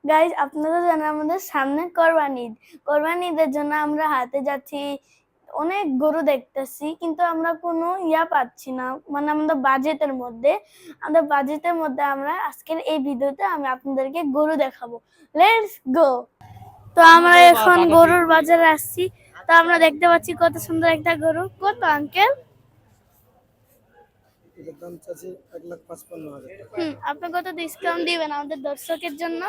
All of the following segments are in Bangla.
গাইস, আপনারা জানেন আমাদের সামনে কোরবানি ঈদ। কোরবানি ঈদের জন্য আমরা হাটে যাচ্ছি, অনেক গরু দেখতেছি, কিন্তু আমরা কোনো পাচ্ছি না, মানে আমাদের বাজেটের মধ্যে আমরা আজকের এই ভিডিওতে আমি আপনাদেরকে গরু দেখাবো। Let's go. তো আমরা এখন গরুর বাজারে আসছি। তো আমরা দেখতে পাচ্ছি কত সুন্দর একটা গরু। কত আঙ্কেল? এটার দাম চাচ্ছি 1,55,000 টাকা। আপনি কত ডিসকাউন্ট দিবেন আমাদের দর্শকের জন্য?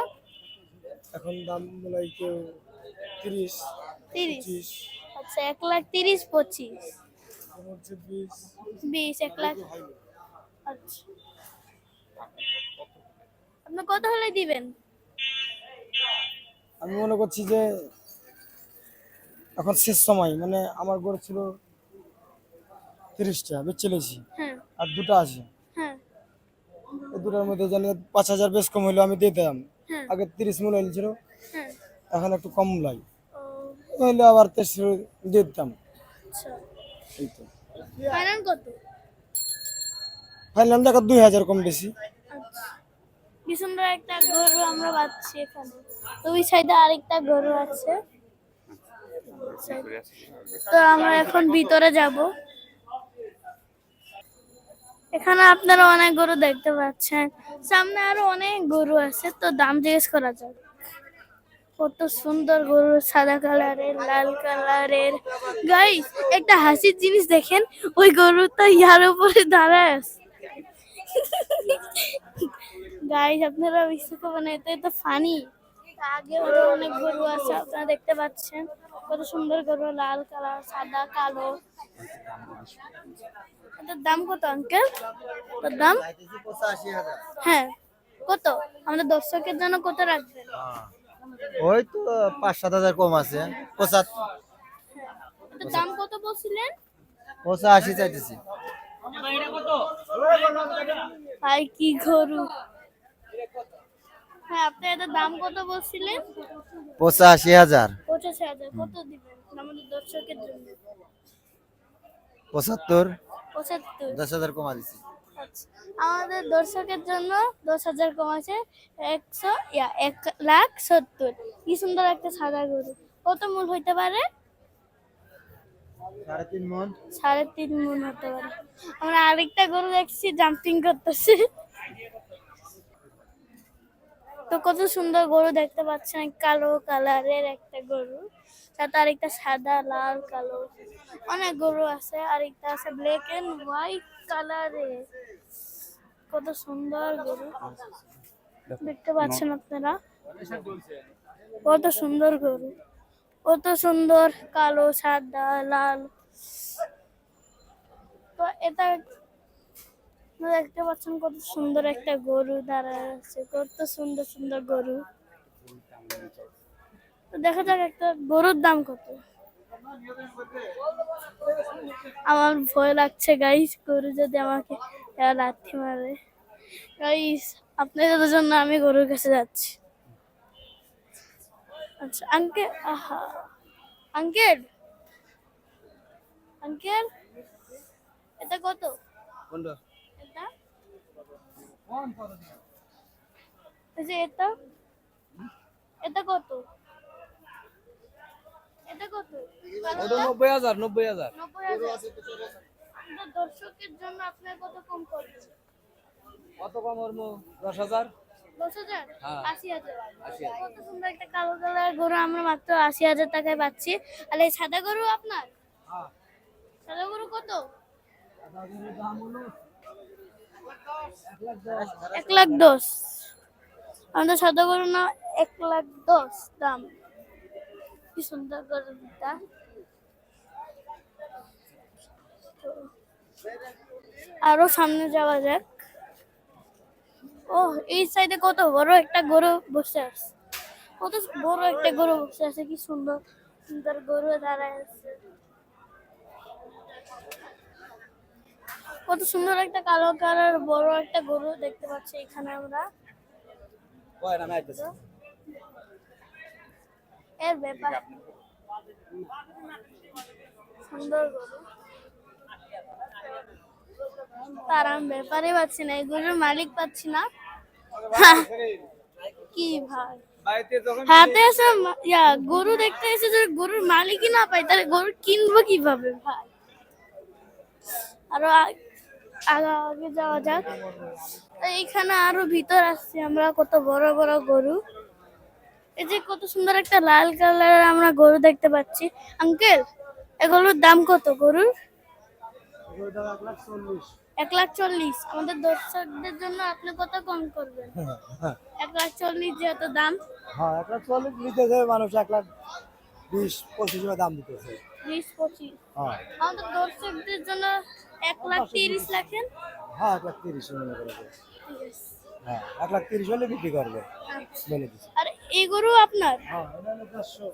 এখন দাম মনে হয় কেউ 30, 30। 25, আচ্ছা, 1,30,000, 25, কোনো হচ্ছে 20, 20, 1,00,000। একটু হাই। আচ্ছা, আপনি কত হলে দিবেন? আমি মনে করছি যে এখন শেষ সময়, মানে আমার গরু ছিল 30টা, বেচে চলেছি হ্যাঁ, আর দুটো আছে। হ্যাঁ, এই দুটার মধ্যে জানি 5,000 বেশ কম হইলো আমি দিয়ে দিতাম। হ্যাঁ, আগে 30 মূল্য ছিল, হ্যাঁ। এখন একটু কম মূল্য ও, হইলে আবার 23 দিয়ে দিতাম। আচ্ছা। এই তো ফাইনাল কত? ফাইনাল দেখা 2,000 কম বেশি। আচ্ছা, কি সুন্দর একটা গরু আমরা পাচ্ছি এখানে। তো ওই সাইডে আরেকটা গরু আছে। তো আমরা এখন ভিতরে যাব। এখানে আপনারা অনেক গরু দেখতে পাচ্ছেন, সামনে আরো অনেক গরু আছে। তো দাম জিজ্ঞেস করা যাক। কত সুন্দর গরু, সাদা কালারের, লাল কালারের। গাইস, একটা হাসির জিনিস দেখেন, ওই গরুটা ইয়ার উপরে দাঁড়ায় আছে। গাইস, আপনারা বিশ্বাস করবেন না, এটা তো ফানি। আগে আরো অনেক গরু আছে, আপনারা দেখতে পাচ্ছেন কত সুন্দর গরু, লাল কালার, সাদা, কালো। এটার দাম কত আঙ্কেল? এটার দাম? হ্যাঁ, কত? আমাদের দর্শকের জন্য কত রাখবেন? ওই তো 5-7 হাজার কম আছে। এটার দাম কত বলছিলেন? 85 চাইতেছি। ভাই, কি গরু! হ্যাঁ, আপনি এটার দাম কত বলছিলেন? 85,000। 85,000। কত দিবেন আমাদের দর্শকের জন্য? 75। 75। 10,000 কমা দিছি। আচ্ছা, আমাদের দর্শকের জন্য 10,000 কম আছে। 1,70,000। কি সুন্দর একটা সাদা গরু। কত মূল হইতে পারে? 3.5 মণ। 3.5 মণ হতে পারে। আমরা আরেকটা গরু দেখছি, জাম্পিং করতেছে। তো কত সুন্দর গরু দেখতে পাচ্ছেন, কালো কালারের একটা গরু, সাথে আরেকটা সাদা, লাল, কালো। অনেক গরু আছে, আরেকটা আছে ব্ল্যাক এন্ড হোয়াইট কালারের। কত সুন্দর গরু দেখতে পাচ্ছেন আপনারা, কত সুন্দর গরু, কত সুন্দর, কালো, সাদা, লাল। তো এটা দেখতে পাচ্ছেন কত সুন্দর একটা গরু দাঁড়ায় আছে, কত সুন্দর সুন্দর গরু। তো দেখা যাক একটা গরুর দাম কত। আমার ভয় লাগছে গাইস, গরু যদি আমাকে লাথি মারে। গাইস, আপনাদের জন্য আমি গরুর কাছে যাচ্ছি। আচ্ছা আঙ্কেল, আহা আঙ্কেল, আঙ্কেল, এটা কত? কোনটা? এটা, এই যে এটা, এটা কত? এটা কত? ওটা 90,000, 90,000। 90,000। আমাদের দর্শকের জন্য আপনার কত কম করবেন? কত কম হরমু? 10,000। 10,000? হ্যাঁ। 80,000। 80,000। কত সুন্দর একটা কালো কালার গরু আমরা মাত্র 80,000 টাকায় পাচ্ছি। আর এই সাদা গরু আপনার? হ্যাঁ। সাদা গরু কত? দামের দাম হলো 1,10,000। আমাদের সাদা গরু না, 1,10,000 দাম। কি সুন্দর গরুটা। আরো সামনে যাওয়া যাক। ও, এই সাইডে কত বড় একটা গরু বসে আছে, কত বড় একটা গরু বসে আছে, কি সুন্দর সুন্দর গরু দাঁড়ায় আছে। কত সুন্দর একটা কালো কালার বড় একটা গরু দেখতে পাচ্ছি এখানে আমরা। কয় নামে আইতেছে। এর ব্যাপার সুন্দর গরু, তার আমি ব্যাপারই পাচ্ছি না, এই গরুর মালিক পাচ্ছি না। কি ভাই, বাড়িতে যখন হাতে এসে গরু দেখতে এসে যদি গরুর মালিকই না পাই তাহলে গরু কিনবো কিভাবে ভাই। আরো আগে যাওয়া যাক। তো এইখানে আরো ভিতর আসছি আমরা, কত বড় বড় গরু। এই যে কত সুন্দর একটা লাল কালারের আমরা গরু দেখতে পাচ্ছি। আঙ্কেল, এগুলোর দাম কত গরুর? 1,40,000। আমাদের দর্শকদের জন্য আপনি কত কম করবেন? 1,40,000 যেহেতু দাম। হ্যাঁ 1,40,000 নিতেছে মানুষ, 1,20,000-25,000 দাম দিতেছে। 20-25। হ্যাঁ আমাদের দর্শকদের জন্য 1,30,000 রাখেন। হ্যাঁ 1,30,000 মনে করে। হ্যাঁ 1,30,000 হলে বিক্রি করবে বলে দিচ্ছি। আর এই গরু আপনার? হ্যাঁ এটা হলো 400।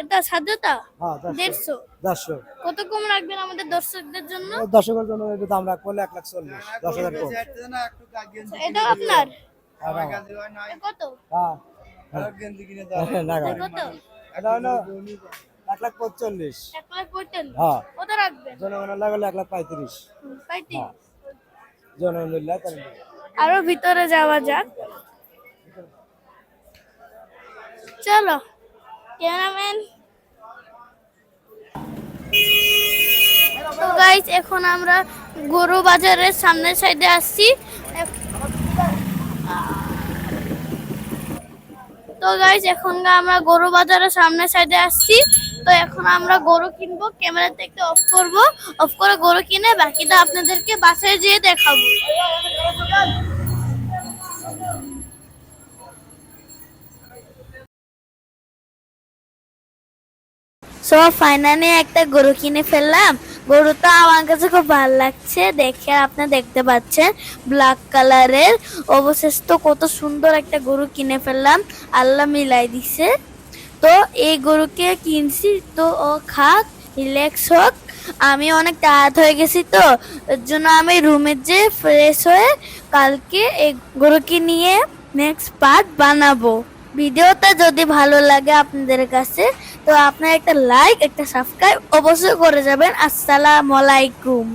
এটা সাদাটা হ্যাঁ 150। 400। কত কম রাখবেন আমাদের দর্শকদের জন্য? দর্শকের জন্য একটু দাম রাখবো 1,40,000, 10,000 কম। এটা আপনার? হ্যাঁ এ কত? হ্যাঁ না এ কত? এটা হলো 1,45,000। 1,45,000। হ্যাঁ কত রাখবেন? জনগণের লাগলে 1,35,000। 35। জনগণ মিললে তাহলে আরো ভিতরে যাওয়া যাক, চলো ক্যামেরাম্যান। তো গাইস, এখন আমরা গরু বাজারের সামনের সাইডে আসছি। তো গাইস, এখন আমরা গরু বাজারের সামনের সাইডে আসছি। তো এখন আমরা গরু কিনবো, ক্যামেরা থেকে অফ করব, অফ করে গরু কিনে বাকিটা আপনাদেরকে বাসায় যেয়ে দেখাবো। সো ফাইনালি একটা গরু কিনে ফেললাম। গরুটা আমার কাছে খুব ভালো লাগছে দেখে, আপনি দেখতে পাচ্ছেন ব্ল্যাক কালারের। অবশেষে তো কত সুন্দর একটা গরু কিনে ফেললাম, আল্লাহ মিলাই দিছে। তো এই গরুকে কিনছি তো ও খাক, রিল্যাক্স হোক। আমি অনেক টায়ার্ড হয়ে গেছি, তো এর জন্য আমি রুমে যে ফ্রেশ হয়ে কালকে এই গরুকে নিয়ে নেক্সট পার্ট বানাবো। ভিডিওটা যদি ভালো লাগে আপনাদের কাছে, তো আপনারা একটা লাইক, একটা সাবস্ক্রাইব অবশ্যই করে যাবেন। আসসালামু আলাইকুম।